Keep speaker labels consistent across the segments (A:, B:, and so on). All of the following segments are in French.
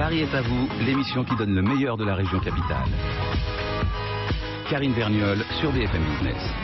A: Paris est à vous, l'émission qui donne le meilleur de la région capitale. Karine Vergnol sur BFM Business.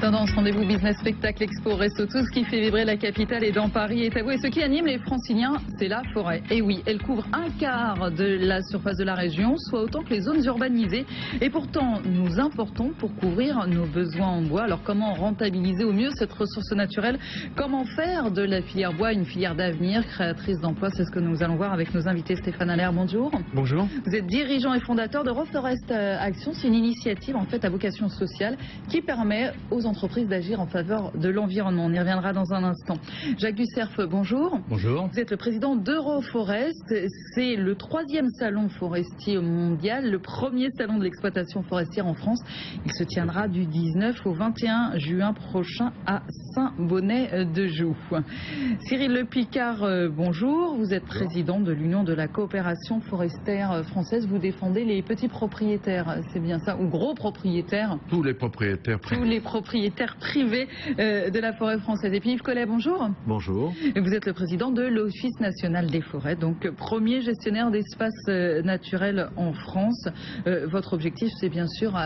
B: Tendance, rendez-vous business, spectacle, expo, resto, tout ce qui fait vibrer la capitale et dans Paris est à vous. Et ce qui anime les Franciliens, c'est la forêt. Et oui, elle couvre un quart de la surface de la région, soit autant que les zones urbanisées. Et pourtant, nous importons pour couvrir nos besoins en bois. Alors comment rentabiliser au mieux cette ressource naturelle? Comment faire de la filière bois une filière d'avenir, créatrice d'emplois? C'est ce que nous allons voir avec nos invités. Stéphane Allaire, bonjour.
C: Bonjour.
B: Vous êtes dirigeant et fondateur de Reforest Action. C'est une initiative en fait à vocation sociale qui permet aux entreprises d'agir en faveur de l'environnement. On y reviendra dans un instant. Jacques Ducerf, bonjour.
C: Bonjour.
B: Vous êtes le président d'Euroforest. C'est le 3e salon forestier mondial, le premier salon de l'exploitation forestière en France. Il se tiendra du 19 au 21 juin prochain à Saint-Bonnet-de-Joux. Cyril Le Picard, bonjour. Vous êtes président de l'Union de la coopération forestière française. Vous défendez les petits propriétaires, c'est bien ça, ou gros propriétaires?
C: Tous les propriétaires privés.
B: Tous les propriétaires privés de la forêt française. Et puis Yves Collet, bonjour.
C: Bonjour.
B: Vous êtes le président de l'Office national des forêts, donc premier gestionnaire d'espaces naturels en France. Votre objectif, c'est bien sûr,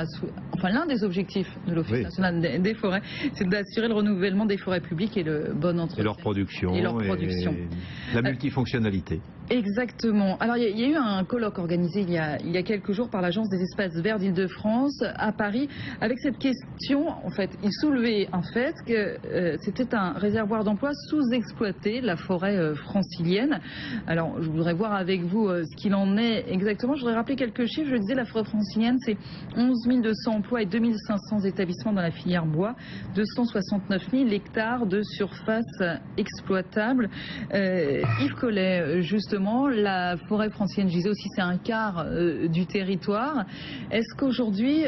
B: enfin l'un des objectifs de l'Office national des forêts, c'est d'assurer le renouvellement des forêts publiques et le bon entretien.
C: Et leur production.
B: Et
C: la multifonctionnalité.
B: Exactement. Alors il y a eu un colloque organisé il y a quelques jours par l'Agence des espaces verts d'Île-de-France à Paris avec cette question. En fait, il soulevait un fait que c'était un réservoir d'emploi sous-exploité, la forêt francilienne. Alors je voudrais voir avec vous ce qu'il en est exactement. Je voudrais rappeler quelques chiffres. Je disais la forêt francilienne, c'est 11 200 emplois et 2500 établissements dans la filière bois, 269 000 hectares de surface exploitable. Yves Collet, justement, la forêt francilienne, je disais aussi, c'est un quart du territoire. Est-ce qu'aujourd'hui,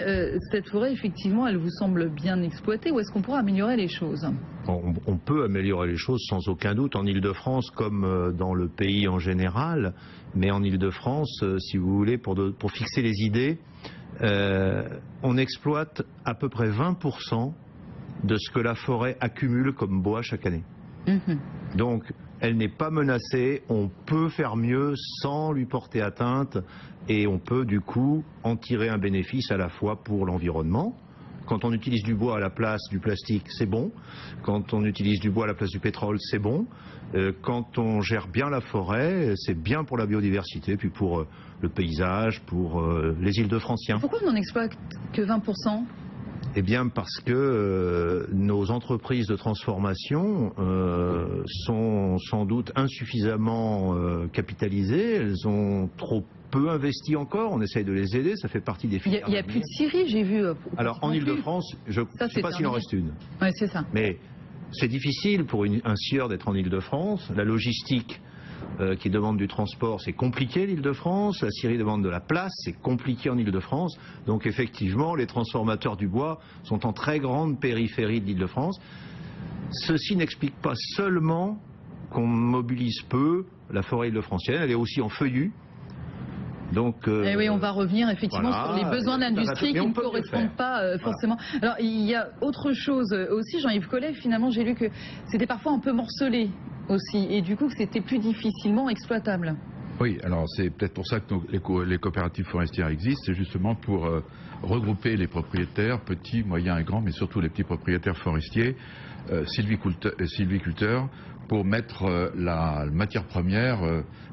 B: cette forêt, effectivement, elle vous semble bien exploitée ou est-ce qu'on pourrait améliorer les choses?
C: On peut améliorer les choses sans aucun doute en Île-de-France comme dans le pays en général. Mais en Île-de-France, si vous voulez, pour fixer les idées, on exploite à peu près 20% de ce que la forêt accumule comme bois chaque année. Donc, elle n'est pas menacée, on peut faire mieux sans lui porter atteinte et on peut du coup en tirer un bénéfice à la fois pour l'environnement. Quand on utilise du bois à la place du plastique, c'est bon. Quand on utilise du bois à la place du pétrole, c'est bon. Quand on gère bien la forêt, c'est bien pour la biodiversité, puis pour le paysage, pour les Île-de-Franciens.
B: Pourquoi on n'en exploite que 20%?
C: Eh bien parce que nos entreprises de transformation sont sans doute insuffisamment capitalisées, elles ont trop peu investi encore, on essaye de les aider, ça fait partie des filières.
B: Il n'y a plus de scieries, j'ai vu.
C: Alors en Île-de-France, je ne sais pas s'il en reste une.
B: Oui, c'est ça.
C: Mais c'est difficile pour un scieur d'être en Île-de-France, la logistique qui demande du transport, c'est compliqué l'Île-de-France, la scierie demande de la place, c'est compliqué en Île-de-France, donc effectivement les transformateurs du bois sont en très grande périphérie de l'Île-de-France. Ceci n'explique pas seulement qu'on mobilise peu la forêt île-de-francienne, elle est aussi en feuillu. Donc,
B: oui, on va revenir effectivement sur les besoins de l'industrie qui ne correspondent pas forcément. Alors il y a autre chose aussi, Jean-Yves Collet, finalement j'ai lu que c'était parfois un peu morcelé aussi et du coup que c'était plus difficilement exploitable.
D: Oui, alors c'est peut-être pour ça que les coopératives forestières existent, c'est justement pour regrouper les propriétaires, petits, moyens et grands, mais surtout les petits propriétaires forestiers, sylviculteurs, pour mettre la matière première,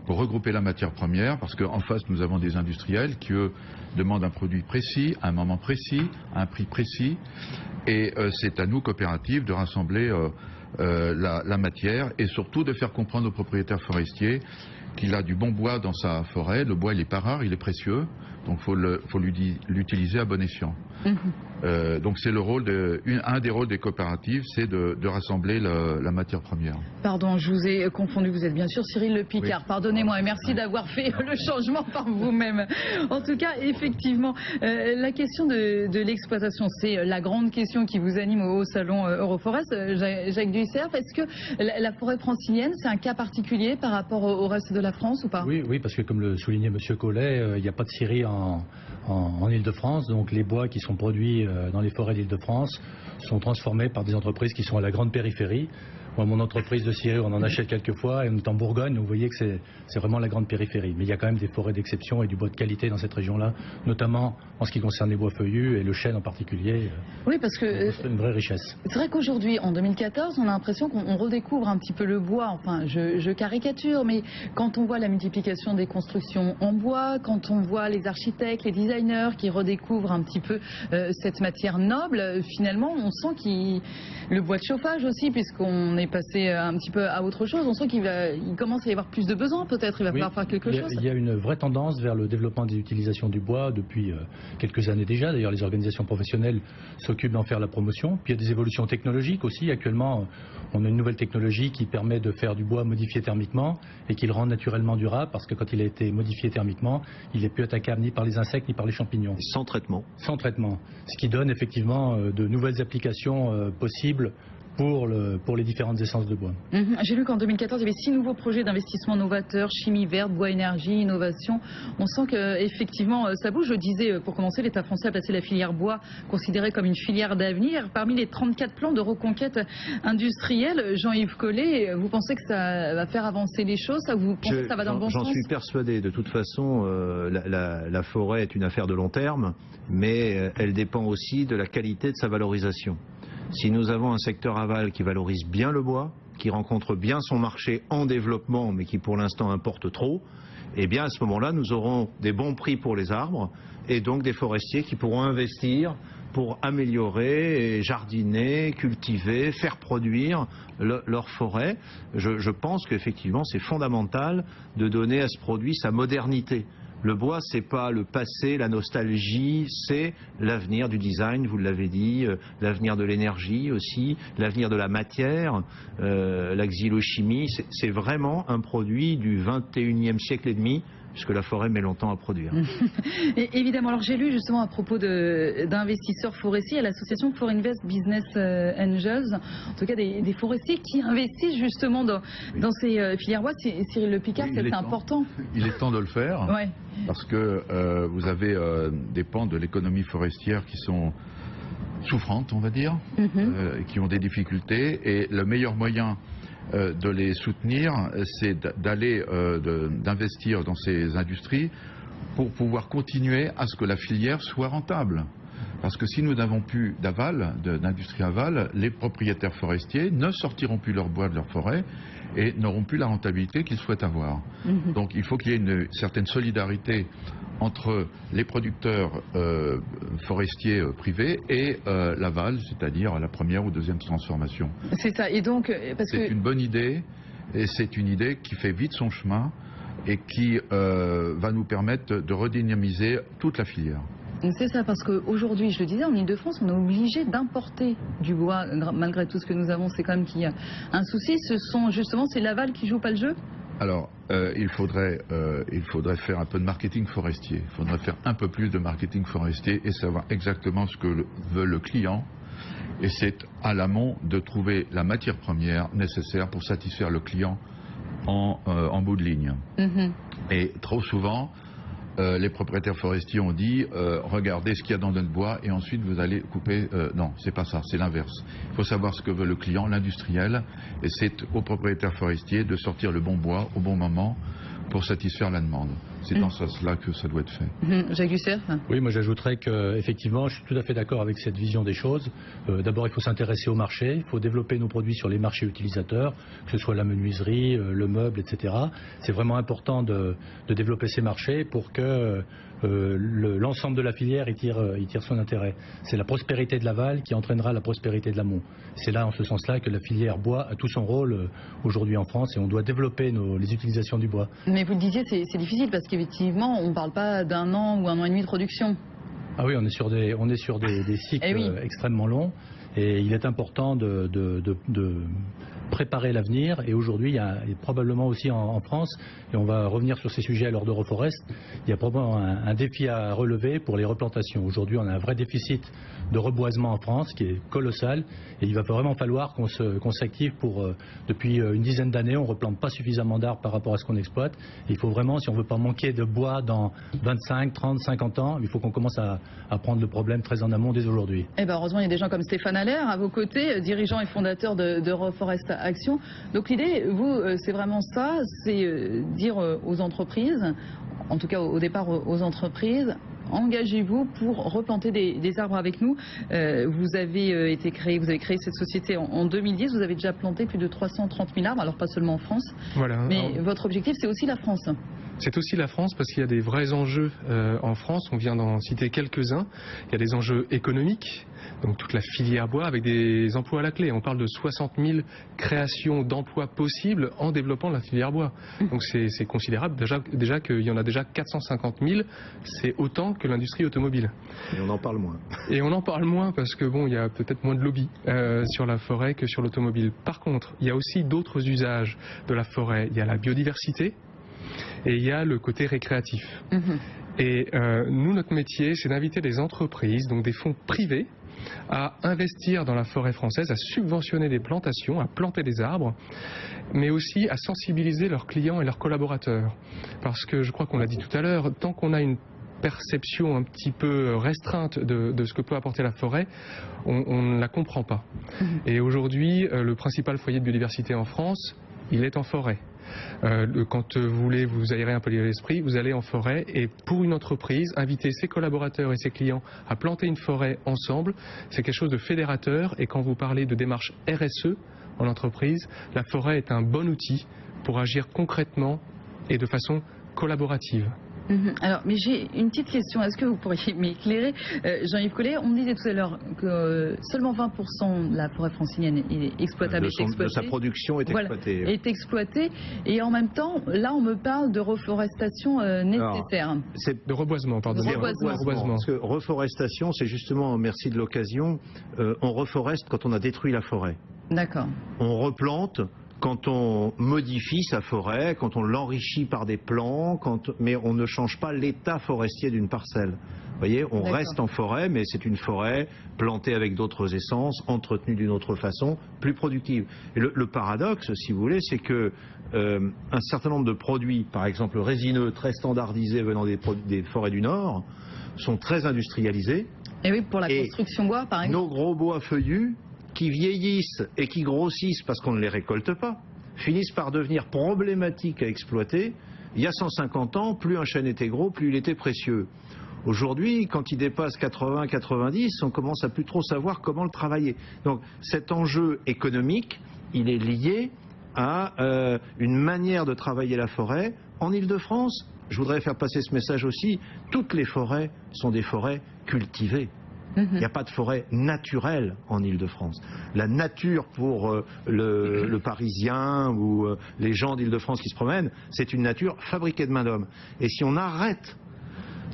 D: pour regrouper la matière première, parce qu'en face nous avons des industriels qui eux demandent un produit précis, à un moment précis, à un prix précis, et c'est à nous, coopératives, de rassembler la matière et surtout de faire comprendre aux propriétaires forestiers qu'il a du bon bois dans sa forêt. Le bois il est pas rare, il est précieux, donc faut l'utiliser à bon escient. Donc c'est le rôle un des rôles des coopératives, c'est de rassembler la matière première.
B: Pardon, je vous ai confondu, vous êtes bien sûr Cyril Le Picard, oui. Pardonnez-moi et merci d'avoir fait le changement par vous-même. En tout cas, effectivement, la question de l'exploitation, c'est la grande question qui vous anime au salon Euroforest. Jacques Ducerf, est-ce que la forêt francilienne, c'est un cas particulier par rapport au reste de la France ou pas?
E: Oui, parce que comme le soulignait M. Collet, il n'y a pas de scierie en Île-de-France, donc les bois qui sont produits dans les forêts d'Île-de-France sont transformés par des entreprises qui sont à la grande périphérie, Moi, mon entreprise de scierie, on en achète quelques fois et on est en Bourgogne, donc vous voyez que c'est vraiment la grande périphérie. Mais il y a quand même des forêts d'exception et du bois de qualité dans cette région-là, notamment en ce qui concerne les bois feuillus et le chêne en particulier.
B: Oui, parce que
E: C'est une vraie richesse.
B: c'est vrai qu'aujourd'hui, en 2014, on a l'impression qu'on redécouvre un petit peu le bois. Enfin, je caricature, mais quand on voit la multiplication des constructions en bois, quand on voit les architectes, les designers qui redécouvrent un petit peu cette matière noble, finalement, on sent le bois de chauffage aussi, puisqu'on est passé un petit peu à autre chose, on sent qu'il commence à y avoir plus de besoins, peut-être, il va falloir faire quelque chose.
E: Il y a une vraie tendance vers le développement des utilisations du bois depuis quelques années déjà. D'ailleurs, les organisations professionnelles s'occupent d'en faire la promotion. Puis il y a des évolutions technologiques aussi. Actuellement, on a une nouvelle technologie qui permet de faire du bois modifié thermiquement et qui le rend naturellement durable, parce que quand il a été modifié thermiquement, il n'est plus attaquable ni par les insectes ni par les champignons.
C: Sans traitement.
E: Sans traitement. Ce qui donne effectivement de nouvelles applications possibles pour les différentes essences de bois.
B: J'ai lu qu'en 2014, il y avait 6 nouveaux projets d'investissement novateurs, chimie verte, bois énergie, innovation. On sent qu'effectivement, ça bouge. Je disais, pour commencer, l'État français a placé la filière bois considérée comme une filière d'avenir. Parmi les 34 plans de reconquête industrielle, Jean-Yves Collet, vous pensez que ça va faire avancer les choses? Vous pensez que ça va dans le bon sens?
C: J'en suis persuadé. De toute façon, la forêt est une affaire de long terme, mais elle dépend aussi de la qualité de sa valorisation. Si nous avons un secteur aval qui valorise bien le bois, qui rencontre bien son marché en développement, mais qui pour l'instant importe trop, eh bien à ce moment-là, nous aurons des bons prix pour les arbres et donc des forestiers qui pourront investir pour améliorer, jardiner, cultiver, faire produire leur forêt. Je pense qu'effectivement, c'est fondamental de donner à ce produit sa modernité. Le bois, c'est pas le passé, la nostalgie, c'est l'avenir du design, vous l'avez dit, l'avenir de l'énergie aussi, l'avenir de la matière, la xylochimie. C'est vraiment un produit du 21e siècle et demi, puisque la forêt met longtemps à produire.
B: Et évidemment, alors j'ai lu justement à propos d'investisseurs forestiers à l'association Forinvest Business Angels, en tout cas des forestiers qui investissent justement dans ces filières bois. Cyril Le Picard, c'est important.
D: Il est temps de le faire,
B: ouais.
D: Parce que vous avez des pans de l'économie forestière qui sont souffrantes, on va dire, qui ont des difficultés, et le meilleur moyen de les soutenir, c'est d'investir dans ces industries pour pouvoir continuer à ce que la filière soit rentable. Parce que si nous n'avons plus d'aval, d'industrie aval, les propriétaires forestiers ne sortiront plus leur bois de leur forêt et n'auront plus la rentabilité qu'ils souhaitent avoir. Donc il faut qu'il y ait une certaine solidarité entre les producteurs forestiers privés et l'aval, c'est-à-dire la première ou deuxième transformation.
B: C'est ça, et donc...
D: C'est une bonne idée, et c'est une idée qui fait vite son chemin et qui va nous permettre de redynamiser toute la filière.
B: C'est ça, parce qu'aujourd'hui, je le disais, en Ile-de-France, on est obligé d'importer du bois, malgré tout ce que nous avons, c'est quand même qu'il y a un souci. C'est l'aval qui joue pas le jeu?
D: Alors, il faudrait faire un peu de marketing forestier. Il faudrait faire un peu plus de marketing forestier et savoir exactement ce que veut le client. Et c'est à l'amont de trouver la matière première nécessaire pour satisfaire le client en bout de ligne. Et trop souvent, les propriétaires forestiers ont dit regardez ce qu'il y a dans notre bois et ensuite vous allez couper. Non, c'est pas ça, c'est l'inverse. Il faut savoir ce que veut le client, l'industriel, et c'est aux propriétaires forestiers de sortir le bon bois au bon moment pour satisfaire la demande. C'est dans ce sens-là que ça doit être fait.
B: Jacques Husser.
E: Oui, moi j'ajouterais qu'effectivement, je suis tout à fait d'accord avec cette vision des choses. D'abord, il faut s'intéresser au marché, il faut développer nos produits sur les marchés utilisateurs, que ce soit la menuiserie, le meuble, etc. C'est vraiment important de développer ces marchés pour que l'ensemble de la filière y tire son intérêt. C'est la prospérité de l'aval qui entraînera la prospérité de l'amont. C'est là, en ce sens-là, que la filière bois a tout son rôle aujourd'hui en France, et on doit développer les utilisations du bois.
B: Mais vous le disiez, c'est difficile parce qu'effectivement, on ne parle pas d'un an ou un an et demi de production.
E: Ah oui, on est sur des cycles extrêmement longs, et il est important de préparer l'avenir. Et aujourd'hui, il y a probablement aussi en France, et on va revenir sur ces sujets à lors d'Euroforest, il y a probablement un défi à relever pour les replantations. Aujourd'hui, on a un vrai déficit de reboisement en France qui est colossal, et il va vraiment falloir qu'on s'active pour... depuis une dizaine d'années, on ne replante pas suffisamment d'arbres par rapport à ce qu'on exploite. Et il faut vraiment, si on ne veut pas manquer de bois dans 25, 30, 50 ans, il faut qu'on commence à prendre le problème très en amont dès aujourd'hui.
B: Eh ben heureusement, il y a des gens comme Stéphane Allaire à vos côtés, dirigeant et fondateur d'Euroforest Action. Donc l'idée, vous, c'est vraiment ça, c'est dire aux entreprises, en tout cas au départ aux entreprises, engagez-vous pour replanter des arbres avec nous. Vous avez créé cette société en 2010, vous avez déjà planté plus de 330 000 arbres, alors pas seulement en France,
F: voilà.
B: Mais votre objectif c'est aussi la France.
F: C'est aussi la France parce qu'il y a des vrais enjeux en France, on vient d'en citer quelques-uns. Il y a des enjeux économiques, donc toute la filière bois avec des emplois à la clé. On parle de 60 000 créations d'emplois possibles en développant la filière bois. Donc c'est considérable, déjà qu'il y en a déjà 450 000, c'est autant que l'industrie automobile.
C: Et on en parle moins.
F: Et on en parle moins parce que bon, il y a peut-être moins de lobby sur la forêt que sur l'automobile. Par contre, il y a aussi d'autres usages de la forêt. Il y a la biodiversité. Et il y a le côté récréatif. Et nous, notre métier, c'est d'inviter les entreprises, donc des fonds privés, à investir dans la forêt française, à subventionner des plantations, à planter des arbres, mais aussi à sensibiliser leurs clients et leurs collaborateurs. Parce que je crois qu'on l'a dit tout à l'heure, tant qu'on a une perception un petit peu restreinte de ce que peut apporter la forêt, on ne la comprend pas. Et aujourd'hui, le principal foyer de biodiversité en France, il est en forêt. Quand vous voulez vous aérer un peu l'esprit, vous allez en forêt et pour une entreprise, inviter ses collaborateurs et ses clients à planter une forêt ensemble, c'est quelque chose de fédérateur et quand vous parlez de démarche RSE en entreprise, la forêt est un bon outil pour agir concrètement et de façon collaborative.
B: Alors, mais j'ai une petite question. Est-ce que vous pourriez m'éclairer, Jean-Yves Collet? On me disait tout à l'heure que seulement 20% de la forêt francilienne est exploitable,
C: de sa production est exploitée.
B: Voilà, est exploitée. Et en même temps, là, on me parle de reforestation nécessaire.
C: C'est
F: de reboisement, pardon.
B: De reboisement.
C: Parce que reforestation, c'est justement, merci de l'occasion, on reforeste quand on a détruit la forêt.
B: D'accord.
C: On replante quand on modifie sa forêt, quand on l'enrichit par des plants, mais on ne change pas l'état forestier d'une parcelle. Vous voyez, on reste en forêt, mais c'est une forêt plantée avec d'autres essences, entretenue d'une autre façon, plus productive. Et le paradoxe, si vous voulez, c'est que un certain nombre de produits, par exemple résineux, très standardisés venant des forêts du Nord, sont très industrialisés.
B: Et oui, pour la construction bois, par exemple.
C: Nos gros bois feuillus, qui vieillissent et qui grossissent parce qu'on ne les récolte pas, finissent par devenir problématiques à exploiter. Il y a 150 ans, plus un chêne était gros, plus il était précieux. Aujourd'hui, quand il dépasse 80-90, on commence à plus trop savoir comment le travailler. Donc cet enjeu économique, il est lié à une manière de travailler la forêt. En Île-de-France, je voudrais faire passer ce message aussi, toutes les forêts sont des forêts cultivées. Il n'y a pas de forêt naturelle en Île-de-France. La nature pour le Parisien ou les gens d'Île-de-France qui se promènent, c'est une nature fabriquée de main d'homme. Et si on arrête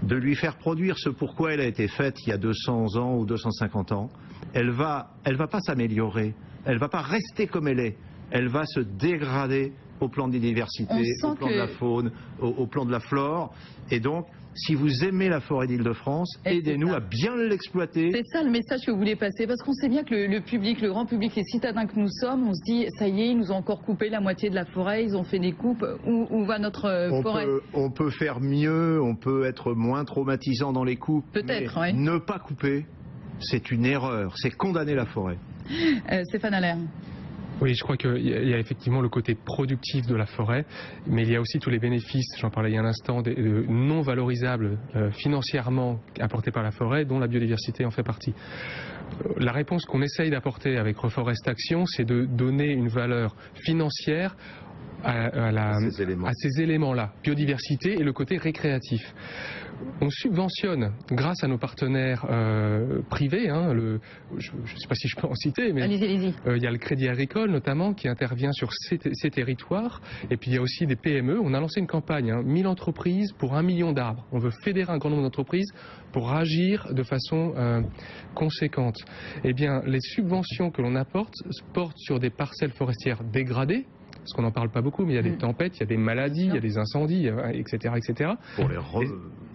C: de lui faire produire ce pourquoi elle a été faite il y a 200 ans ou 250 ans, elle va pas s'améliorer, elle va pas rester comme elle est, elle va se dégrader au plan des diversités, au plan de la faune, au plan de la flore. Et donc, si vous aimez la forêt d'Île-de-France, aidez-nous à bien l'exploiter. C'est
B: ça le message que vous voulez passer, parce qu'on sait bien que le public, le grand public, les citadins que nous sommes, on se dit, ça y est, ils nous ont encore coupé la moitié de la forêt, ils ont fait des coupes, où va notre forêt?
C: On peut faire mieux, on peut être moins traumatisant dans les coupes,
B: peut-être,
C: mais ne pas couper, c'est une erreur, c'est condamner la forêt.
B: Stéphane Allaire.
F: Oui, je crois qu'il y a effectivement le côté productif de la forêt, mais il y a aussi tous les bénéfices, j'en parlais il y a un instant, non valorisables financièrement apportés par la forêt, dont la biodiversité en fait partie. La réponse qu'on essaye d'apporter avec Reforest Action, c'est de donner une valeur financière à ces éléments-là, biodiversité et le côté récréatif. On subventionne, grâce à nos partenaires privés, je ne sais pas si je peux en citer, mais
B: allez-y.
F: Il y a le Crédit Agricole notamment qui intervient sur ces territoires, et puis il y a aussi des PME. On a lancé une campagne, 1000 entreprises pour 1 million d'arbres. On veut fédérer un grand nombre d'entreprises pour agir de façon conséquente. Eh bien, les subventions que l'on apporte portent sur des parcelles forestières dégradées, parce qu'on n'en parle pas beaucoup, mais il y a des tempêtes, il y a des maladies, il y a des incendies, etc. etc.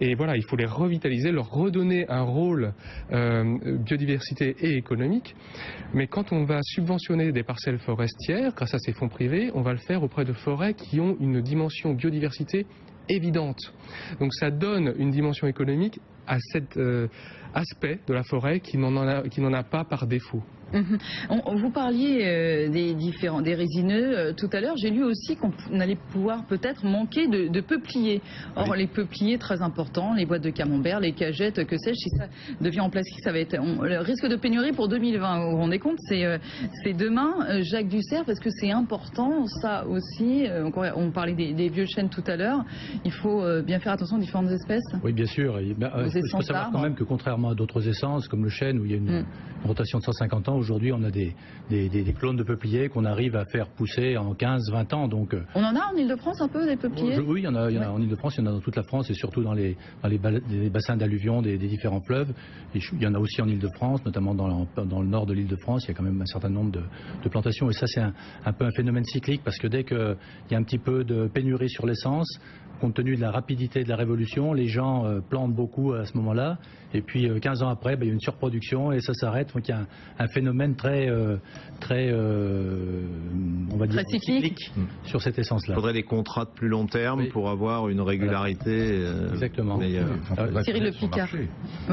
F: Et voilà, il faut les revitaliser, leur redonner un rôle biodiversité et économique. Mais quand on va subventionner des parcelles forestières, grâce à ces fonds privés, on va le faire auprès de forêts qui ont une dimension biodiversité évidente. Donc ça donne une dimension économique à cet aspect de la forêt qui n'en a pas par défaut.
B: Vous parliez des résineux tout à l'heure. J'ai lu aussi qu'on allait pouvoir peut-être manquer de peupliers. Or, les peupliers, très importants, les boîtes de camembert, les cagettes, que sais-je, si ça devient en plastique, ça va être... le risque de pénurie pour 2020, vous vous rendez compte, c'est demain. Jacques Dussert, parce que c'est important, ça aussi. On parlait des vieux chênes tout à l'heure. Il faut bien faire attention aux différentes espèces.
E: Oui, bien sûr. Il faut savoir quand même que contrairement à d'autres essences, comme le chêne, où il y a une rotation de 150 ans, aujourd'hui, on a des clones de peupliers qu'on arrive à faire pousser en 15-20 ans. Donc,
B: on en a en Ile-de-France un peu des peupliers?
E: Oui, il y en a en Ile-de-France, il y en a dans toute la France et surtout dans les bassins d'alluvion des différents fleuves. Et il y en a aussi en Ile-de-France, notamment dans le nord de l'Île-de-France. Il y a quand même un certain nombre de plantations. Et ça, c'est un peu un phénomène cyclique parce que dès qu'il y a un petit peu de pénurie sur l'essence, compte tenu de la rapidité de la révolution, les gens plantent beaucoup à ce moment-là. Et puis 15 ans après, il y a une surproduction et ça s'arrête. Donc il y a un phénomène très on va dire, cyclique sur cette essence-là.
C: Il faudrait des contrats de plus long terme pour avoir une régularité
E: exactement
C: meilleure.
B: Cyril Le Picard.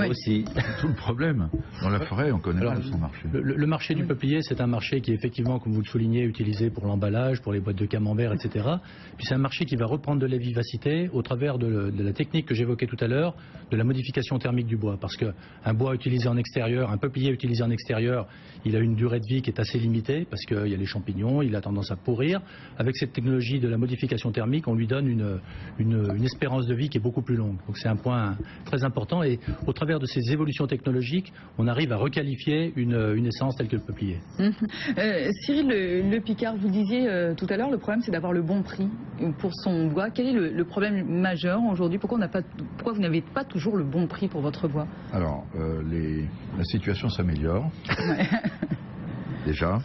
C: Aussi.
D: C'est tout le problème. Dans la forêt, on connaît mal son marché.
E: Le marché du peuplier, c'est un marché qui est effectivement, comme vous le soulignez, utilisé pour l'emballage, pour les boîtes de camembert, etc. Puis c'est un marché qui va reprendre de la vivacité au travers de la technique que j'évoquais tout à l'heure, de la modification thermique du bois. Parce qu'un bois utilisé en extérieur, un peuplier utilisé en extérieur, il a une durée de vie qui est assez limitée parce qu'il y a les champignons, il a tendance à pourrir. Avec cette technologie de la modification thermique, on lui donne une espérance de vie qui est beaucoup plus longue. Donc c'est un point très important et au travers de ces évolutions technologiques, on arrive à requalifier une essence telle que le peuplier.
B: Cyril Le Picard, vous disiez tout à l'heure, le problème c'est d'avoir le bon prix pour son bois. Quel est le problème majeur aujourd'hui? Pourquoi vous n'avez pas toujours le bon prix pour votre bois?
D: Alors, la situation s'améliore, déjà.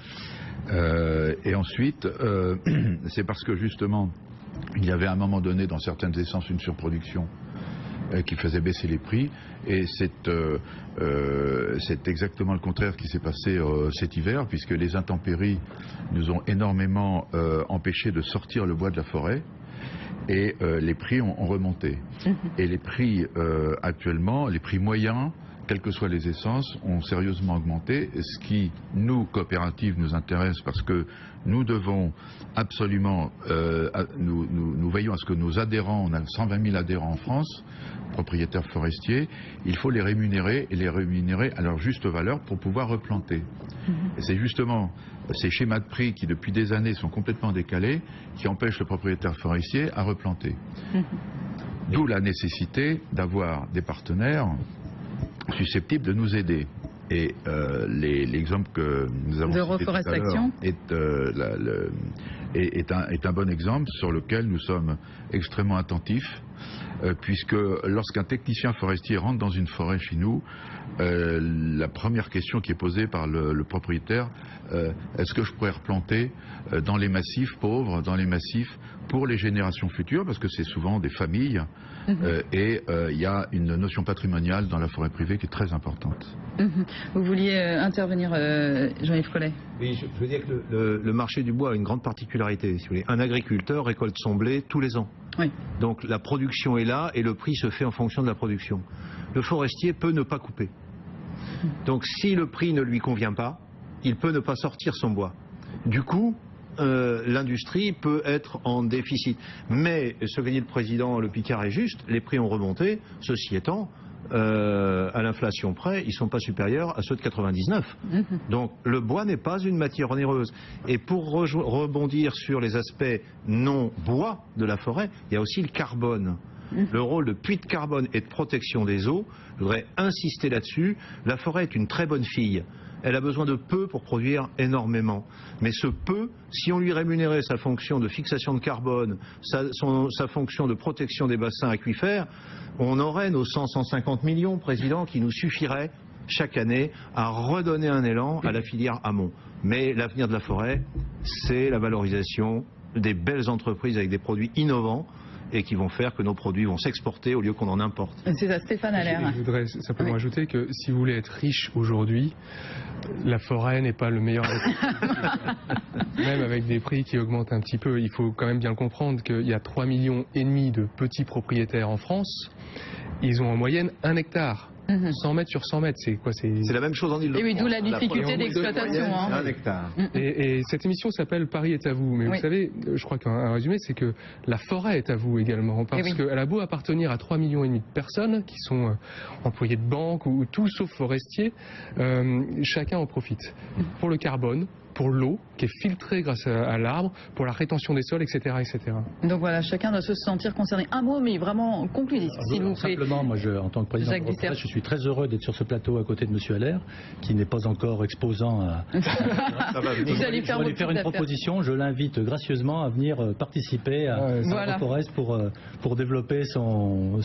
D: Et ensuite, c'est parce que justement, il y avait à un moment donné dans certaines essences une surproduction qui faisait baisser les prix. Et c'est exactement le contraire qui s'est passé cet hiver, puisque les intempéries nous ont énormément empêché de sortir le bois de la forêt. Et les prix ont remonté. Et les prix actuellement, les prix moyens, quelles que soient les essences, ont sérieusement augmenté, ce qui, nous, coopératives, nous intéresse parce que nous devons absolument, nous veillons à ce que nos adhérents, on a 120 000 adhérents en France, propriétaires forestiers, il faut les rémunérer et les rémunérer à leur juste valeur pour pouvoir replanter. Et c'est justement ces schémas de prix qui depuis des années sont complètement décalés qui empêchent le propriétaire forestier à replanter. D'où la nécessité d'avoir des partenaires susceptibles de nous aider. Et l'exemple que nous avons cité tout à l'heure est un bon exemple sur lequel nous sommes extrêmement attentifs, puisque lorsqu'un technicien forestier rentre dans une forêt chez nous, la première question qui est posée par le propriétaire, est-ce que je pourrais replanter dans les massifs pauvres, dans les massifs pour les générations futures, parce que c'est souvent des familles, et il y a une notion patrimoniale dans la forêt privée qui est très importante.
B: Vous vouliez intervenir, Jean-Yves Collet?
C: Oui, je veux dire que le marché du bois a une grande particularité. Si vous voulez. Un agriculteur récolte son blé tous les ans.
B: Oui.
C: Donc la production est là et le prix se fait en fonction de la production. Le forestier peut ne pas couper. Donc si le prix ne lui convient pas, il peut ne pas sortir son bois. Du coup, l'industrie peut être en déficit. Mais ce que dit le président Le Picard est juste, les prix ont remonté, ceci étant, à l'inflation près, ils ne sont pas supérieurs à ceux de 99. Donc le bois n'est pas une matière onéreuse. Et pour rebondir sur les aspects non bois de la forêt, il y a aussi le carbone. Le rôle de puits de carbone et de protection des eaux, je voudrais insister là-dessus. La forêt est une très bonne fille. Elle a besoin de peu pour produire énormément. Mais ce peu, si on lui rémunérait sa fonction de fixation de carbone, sa fonction de protection des bassins aquifères, on aurait nos 100-150 millions, Président, qui nous suffiraient chaque année à redonner un élan à la filière amont. Mais l'avenir de la forêt, c'est la valorisation des belles entreprises avec des produits innovants et qui vont faire que nos produits vont s'exporter au lieu qu'on en importe.
B: C'est ça, Stéphane Allaire.
F: Je voudrais simplement ajouter que si vous voulez être riche aujourd'hui, la forêt n'est pas le meilleur. Même avec des prix qui augmentent un petit peu, il faut quand même bien comprendre qu'il y a 3,5 millions de petits propriétaires en France. Ils ont en moyenne 1 hectare. 100 mètres sur 100 mètres, c'est quoi?
C: C'est la même chose en Ile-de-France.
B: Et oui, d'où la difficulté d'exploitation.
C: C'est 1 hectare.
F: Et cette émission s'appelle Paris est à vous. Mais vous savez, je crois qu'un résumé, c'est que la forêt est à vous également. Parce qu'elle a beau appartenir à 3,5 millions de personnes qui sont employés de banque ou tout sauf forestiers, chacun en profite. Pour le carbone, pour l'eau qui est filtrée grâce à l'arbre, pour la rétention des sols, etc., etc.
B: Donc voilà, chacun doit se sentir concerné. Un mot, mais vraiment conclusif, s'il vous plaît.
E: Simplement, moi, en tant que président de Euroforêt, je suis très heureux d'être sur ce plateau à côté de M. Allaire, qui n'est pas encore exposant à...
B: Vous allez faire
E: une proposition, je l'invite gracieusement à venir participer à Euroforêt pour développer son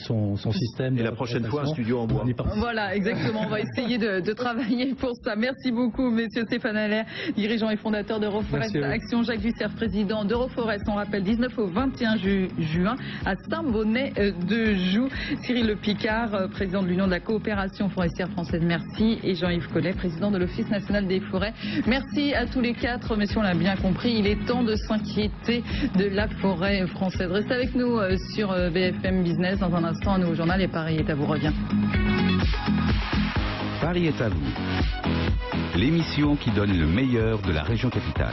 E: système.
C: Et la prochaine fois, un studio en bois.
B: Voilà, exactement. On va essayer de travailler pour ça. Merci beaucoup, monsieur Stéphane Allaire, dirigeant et fondateur d'Euroforest Action, Jacques Dussert, président d'Euroforest. On rappelle 19 au 21 juin à Saint-Bonnet-de-Joux. Cyril Le Picard, président de l'Union de la coopération forestière française, merci. Et Jean-Yves Collet, président de l'Office national des forêts. Merci à tous les quatre. Messieurs, on l'a bien compris, il est temps de s'inquiéter de la forêt française. Restez avec nous sur BFM Business. Dans un instant, un nouveau journal et Paris est à vous revient.
A: Paris est à vous. L'émission qui donne le meilleur de la région capitale.